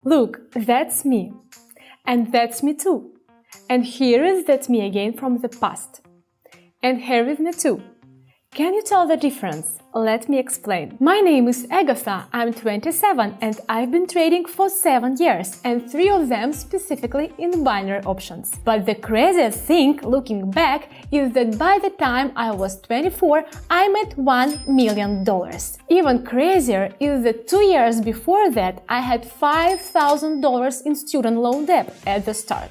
Look, that's me. And that's me too. And here is that me again from the past. And here is me too. Can you tell the difference? Let me explain. My name is Agatha, I'm 27 and I've been trading for 7 years and 3 of them specifically in binary options. But the craziest thing, looking back, is that by the time I was 24, I made $1 million. Even crazier is that 2 years before that, I had $5,000 in student loan debt at the start.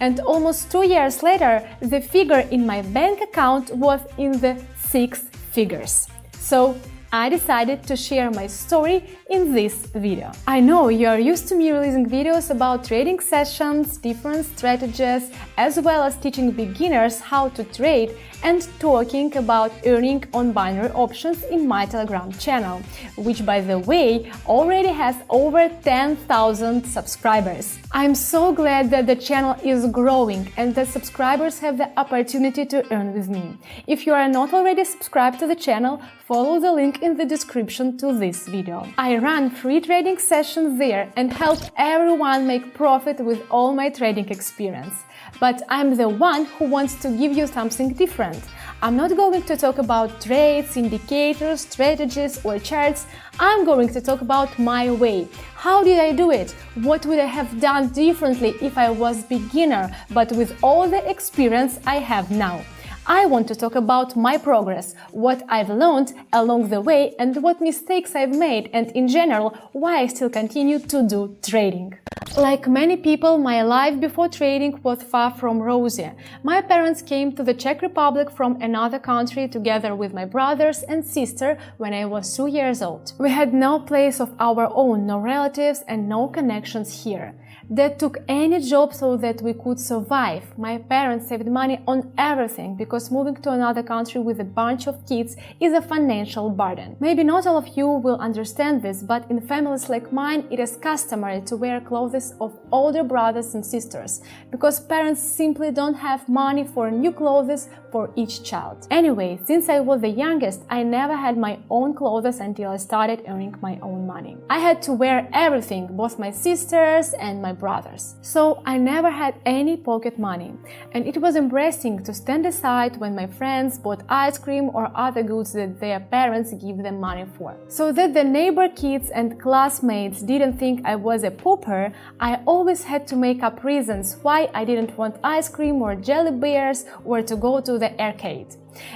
And almost 2 years later, the figure in my bank account was in the 6 figures. So I decided to share my story in this video. I know you are used to me releasing videos about trading sessions, different strategies, as well as teaching beginners how to trade and talking about earning on binary options in my Telegram channel, which, by the way, already has over 10,000 subscribers. I'm so glad that the channel is growing and that subscribers have the opportunity to earn with me. If you are not already subscribed to the channel, follow the link in the description to this video. I run free trading sessions there and help everyone make profit with all my trading experience. But I'm the one who wants to give you something different. I'm not going to talk about trades, indicators, strategies or charts. I'm going to talk about my way. How did I do it? What would I have done differently if I was beginner, but with all the experience I have now? I want to talk about my progress, what I've learned along the way and what mistakes I've made and in general why I still continue to do trading. Like many people, my life before trading was far from rosy. My parents came to the Czech Republic from another country together with my brothers and sister when I was 2 years old. We had no place of our own, no relatives and no connections here. Dad took any job so that we could survive. My parents saved money on everything because moving to another country with a bunch of kids is a financial burden. Maybe not all of you will understand this, but in families like mine, it is customary to wear clothes of older brothers and sisters because parents simply don't have money for new clothes for each child. Anyway, since I was the youngest, I never had my own clothes until I started earning my own money. I had to wear everything, both my sisters and my brothers. So I never had any pocket money. And it was embarrassing to stand aside when my friends bought ice cream or other goods that their parents give them money for. So that the neighbor kids and classmates didn't think I was a pauper, I always had to make up reasons why I didn't want ice cream or jelly bears or to go to the arcade.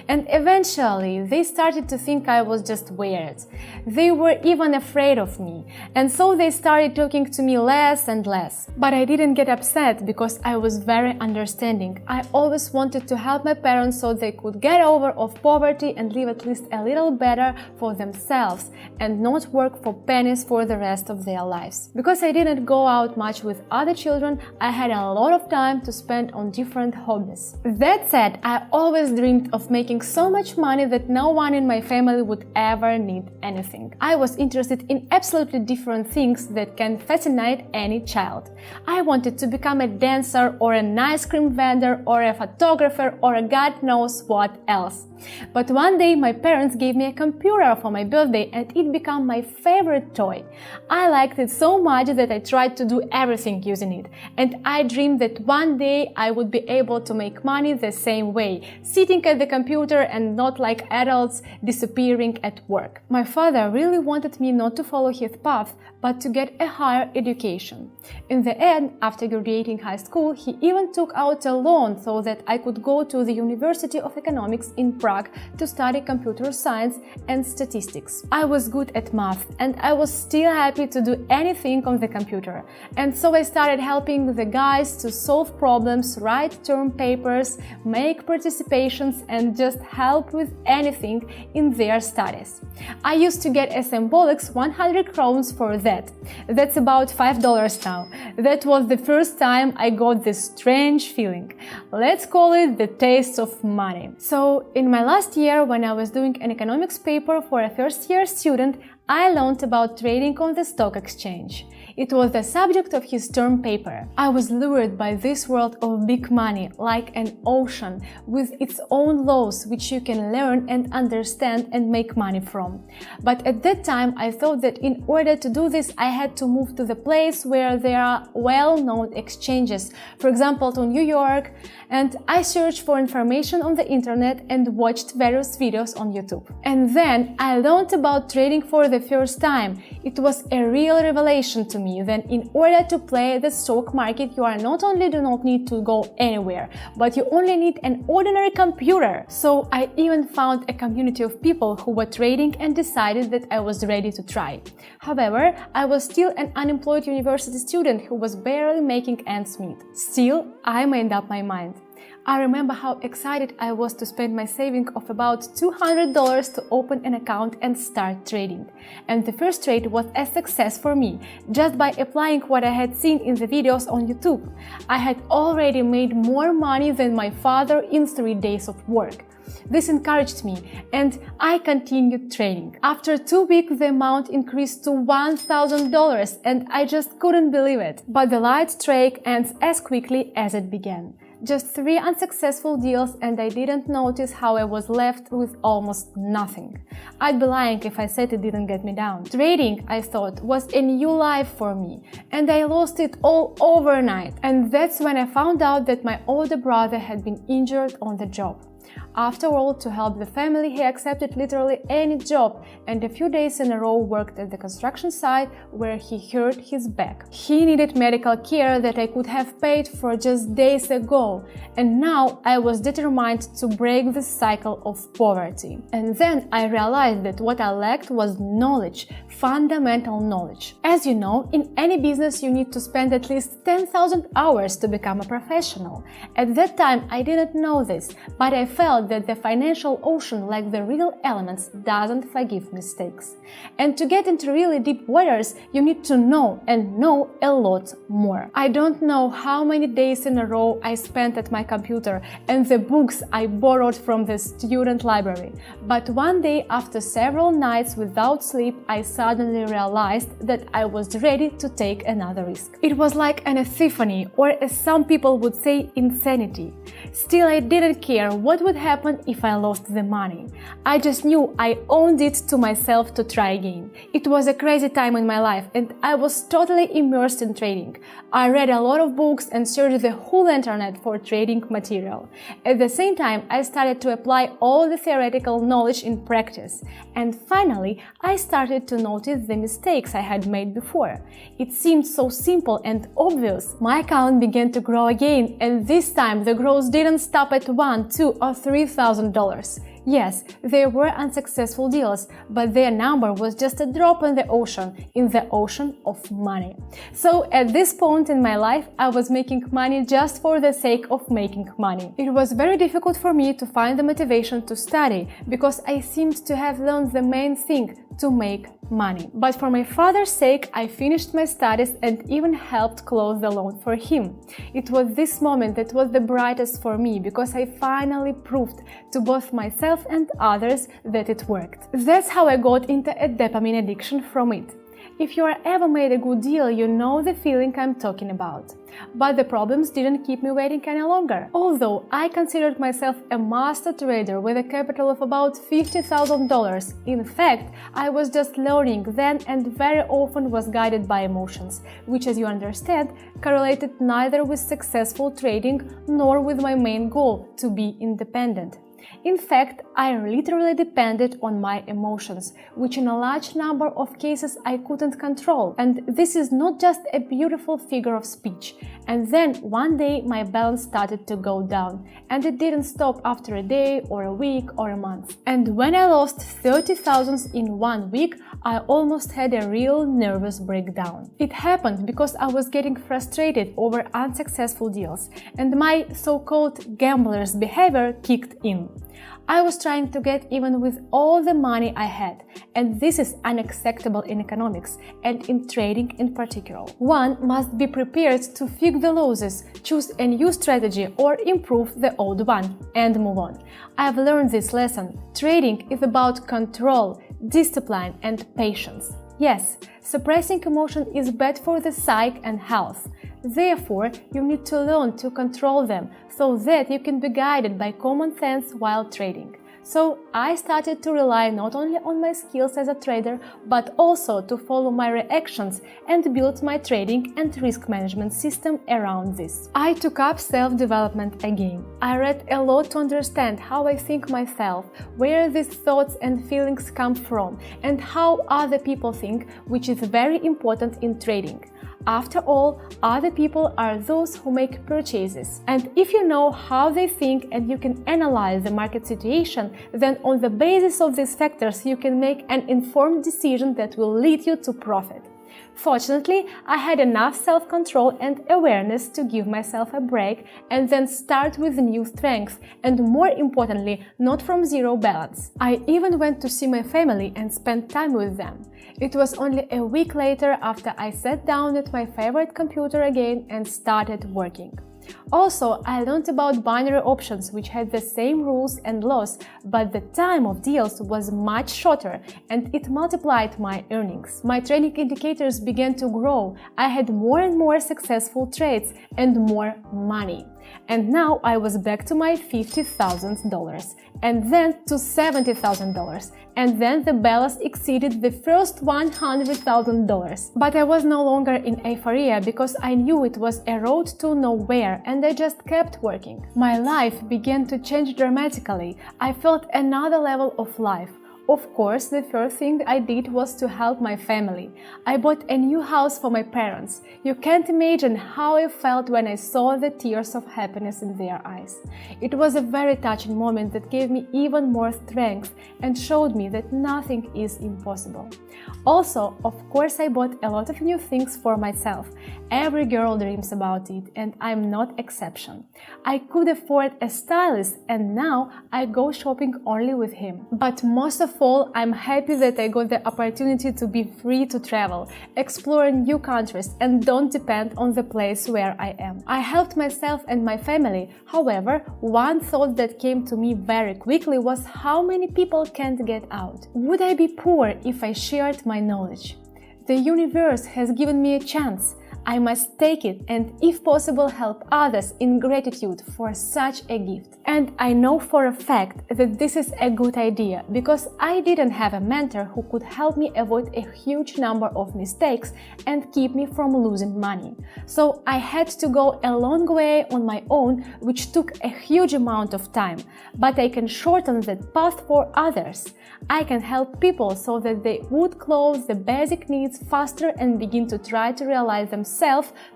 And eventually, they started to think I was just weird. They were even afraid of me, and so they started talking to me less and less. But I didn't get upset because I was very understanding. I always wanted to help my parents so they could get over of poverty and live at least a little better for themselves and not work for pennies for the rest of their lives. Because I didn't go out much with other children, I had a lot of time to spend on different hobbies. That said, I always dreamed of making so much money that no one in my family would ever need anything. I was interested in absolutely different things that can fascinate any child. I wanted to become a dancer or an ice cream vendor or a photographer or a God knows what else. But one day my parents gave me a computer for my birthday and it became my favorite toy. I liked it so much that I tried to do everything using it, and I dreamed that one day I would be able to make money the same way, sitting at the computer and not like adults disappearing at work. My father really wanted me not to follow his path, but to get a higher education. In the end, after graduating high school, he even took out a loan so that I could go to the University of Economics in Prague to study computer science and statistics. I was good at math and I was still happy to do anything on the computer. And so I started helping the guys to solve problems, write term papers, make participations and just help with anything in their studies. I used to get a symbolic 100 crowns for that. That's about $5 now. That was the first time I got this strange feeling. Let's call it the taste of money. So in my last year, when I was doing an economics paper for a first-year student, I learned about trading on the stock exchange. It was the subject of his term paper. I was lured by this world of big money, like an ocean, with its own laws which you can learn and understand and make money from. But at that time I thought that in order to do this I had to move to the place where there are well-known exchanges, for example to New York, and I searched for information on the internet and watched various videos on YouTube. And then I learned about trading for the first time. It was a real revelation to me that in order to play the stock market you are not only do not need to go anywhere, but you only need an ordinary computer. So I even found a community of people who were trading and decided that I was ready to try. However, I was still an unemployed university student who was barely making ends meet. Still, I made up my mind. I remember how excited I was to spend my saving of about $200 to open an account and start trading. And the first trade was a success for me, just by applying what I had seen in the videos on YouTube. I had already made more money than my father in 3 days of work. This encouraged me, and I continued trading. After 2 weeks, the amount increased to $1,000, and I just couldn't believe it. But the light streak ends as quickly as it began. Just 3 unsuccessful deals and I didn't notice how I was left with almost nothing. I'd be lying if I said it didn't get me down. Trading, I thought, was a new life for me, and I lost it all overnight. And that's when I found out that my older brother had been injured on the job. After all, to help the family, he accepted literally any job and a few days in a row worked at the construction site where he hurt his back. He needed medical care that I could have paid for just days ago, and now I was determined to break the cycle of poverty. And then I realized that what I lacked was knowledge, fundamental knowledge. As you know, in any business you need to spend at least 10,000 hours to become a professional. At that time I didn't know this, but I felt that the financial ocean, like the real elements, doesn't forgive mistakes. And to get into really deep waters, you need to know, and know a lot more. I don't know how many days in a row I spent at my computer and the books I borrowed from the student library. But one day, after several nights without sleep, I suddenly realized that I was ready to take another risk. It was like an epiphany, or as some people would say, insanity. Still, I didn't care what would happen if I lost the money. I just knew I owed it to myself to try again. It was a crazy time in my life and I was totally immersed in trading. I read a lot of books and searched the whole internet for trading material. At the same time, I started to apply all the theoretical knowledge in practice. And finally, I started to notice the mistakes I had made before. It seemed so simple and obvious. My account began to grow again, and this time the growth didn't stop at $1,000, $2,000 or $3,000. Yes, there were unsuccessful deals, but their number was just a drop in the ocean of money. So at this point in my life, I was making money just for the sake of making money. It was very difficult for me to find the motivation to study, because I seemed to have learned the main thing: to make money. But for my father's sake, I finished my studies and even helped close the loan for him. It was this moment that was the brightest for me, because I finally proved to both myself and others that it worked. That's how I got into a dopamine addiction from it. If you ever made a good deal, you know the feeling I'm talking about. But the problems didn't keep me waiting any longer. Although I considered myself a master trader with a capital of about $50,000, in fact, I was just learning then and very often was guided by emotions, which, as you understand, correlated neither with successful trading nor with my main goal, to be independent. In fact, I literally depended on my emotions, which in a large number of cases I couldn't control. And this is not just a beautiful figure of speech. And then one day my balance started to go down, and it didn't stop after a day or a week or a month. And when I lost 30,000 in 1 week, I almost had a real nervous breakdown. It happened because I was getting frustrated over unsuccessful deals, and my so-called gambler's behavior kicked in. I was trying to get even with all the money I had, and this is unacceptable in economics and in trading in particular. One must be prepared to fix the losses, choose a new strategy or improve the old one, and move on. I've learned this lesson. Trading is about control, discipline and patience. Yes, suppressing emotion is bad for the psyche and health. Therefore, you need to learn to control them so that you can be guided by common sense while trading. So I started to rely not only on my skills as a trader, but also to follow my reactions and build my trading and risk management system around this. I took up self-development again. I read a lot to understand how I think myself, where these thoughts and feelings come from, and how other people think, which is very important in trading. After all, other people are those who make purchases. And if you know how they think and you can analyze the market situation, then on the basis of these factors you can make an informed decision that will lead you to profit. Fortunately, I had enough self-control and awareness to give myself a break and then start with new strengths and, more importantly, not from zero balance. I even went to see my family and spent time with them. It was only a week later after I sat down at my favorite computer again and started working. Also, I learned about binary options, which had the same rules and laws, but the time of deals was much shorter and it multiplied my earnings. My trading indicators began to grow. I had more and more successful trades and more money. And now I was back to my $50,000 and then to $70,000, and then the balance exceeded the first $100,000. But I was no longer in euphoria because I knew it was a road to nowhere and I just kept working. My life began to change dramatically. I felt another level of life. Of course, the first thing I did was to help my family. I bought a new house for my parents. You can't imagine how I felt when I saw the tears of happiness in their eyes. It was a very touching moment that gave me even more strength and showed me that nothing is impossible. Also, of course, I bought a lot of new things for myself. Every girl dreams about it, and I'm not exception. I could afford a stylist, and now I go shopping only with him. But most of all, I'm happy that I got the opportunity to be free to travel, explore new countries, and don't depend on the place where I am. I helped myself and my family. However, one thought that came to me very quickly was how many people can't get out. Would I be poor if I shared my knowledge? The universe has given me a chance. I must take it and, if possible, help others in gratitude for such a gift. And I know for a fact that this is a good idea because I didn't have a mentor who could help me avoid a huge number of mistakes and keep me from losing money. So I had to go a long way on my own, which took a huge amount of time. But I can shorten that path for others. I can help people so that they would close the basic needs faster and begin to try to realize themselves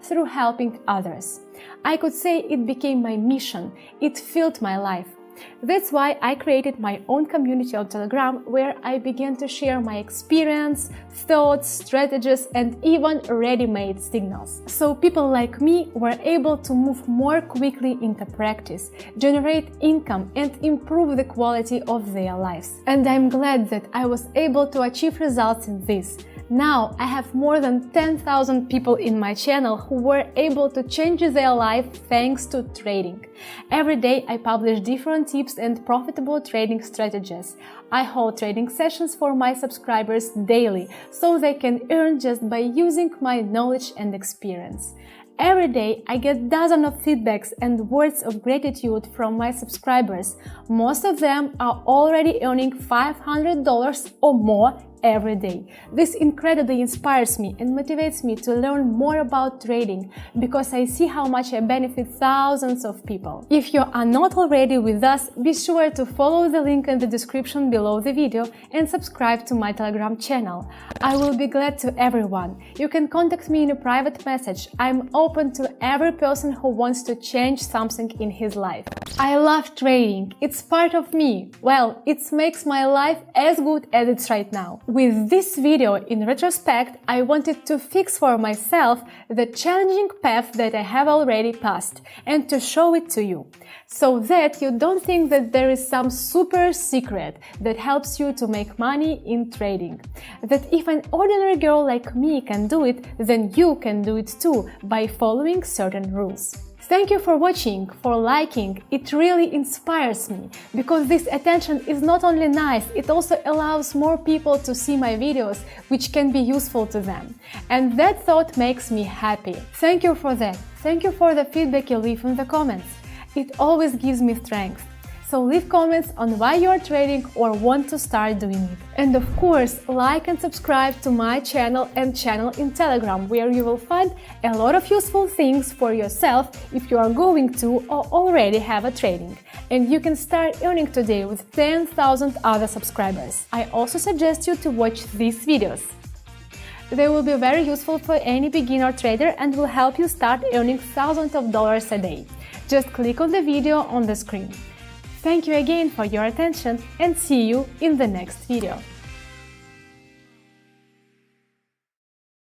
through helping others. I could say it became my mission. It filled my life. That's why I created my own community on Telegram, where I began to share my experience, thoughts, strategies, and even ready-made signals. So people like me were able to move more quickly into practice, generate income, and improve the quality of their lives. And I'm glad that I was able to achieve results in this. Now I have more than 10,000 people in my channel who were able to change their life thanks to trading. Every day I publish different tips and profitable trading strategies. I hold trading sessions for my subscribers daily, so they can earn just by using my knowledge and experience. Every day I get dozens of feedbacks and words of gratitude from my subscribers. Most of them are already earning $500 or more every day. This incredibly inspires me and motivates me to learn more about trading because I see how much I benefit thousands of people. If you are not already with us, be sure to follow the link in the description below the video and subscribe to my Telegram channel. I will be glad to everyone. You can contact me in a private message. I'm open to every person who wants to change something in his life. I love trading. It's part of me. Well, it makes my life as good as it's right now. With this video, in retrospect, I wanted to fix for myself the challenging path that I have already passed and to show it to you, so that you don't think that there is some super secret that helps you to make money in trading. That if an ordinary girl like me can do it, then you can do it too by following certain rules. Thank you for watching, for liking. It really inspires me, because this attention is not only nice, it also allows more people to see my videos, which can be useful to them. And that thought makes me happy. Thank you for that. Thank you for the feedback you leave in the comments. It always gives me strength. So leave comments on why you are trading or want to start doing it. And of course, like and subscribe to my channel and channel in Telegram, where you will find a lot of useful things for yourself if you are going to or already have a trading. And you can start earning today with 10,000 other subscribers. I also suggest you to watch these videos. They will be very useful for any beginner trader and will help you start earning thousands of dollars a day. Just click on the video on the screen. Thank you again for your attention and see you in the next video.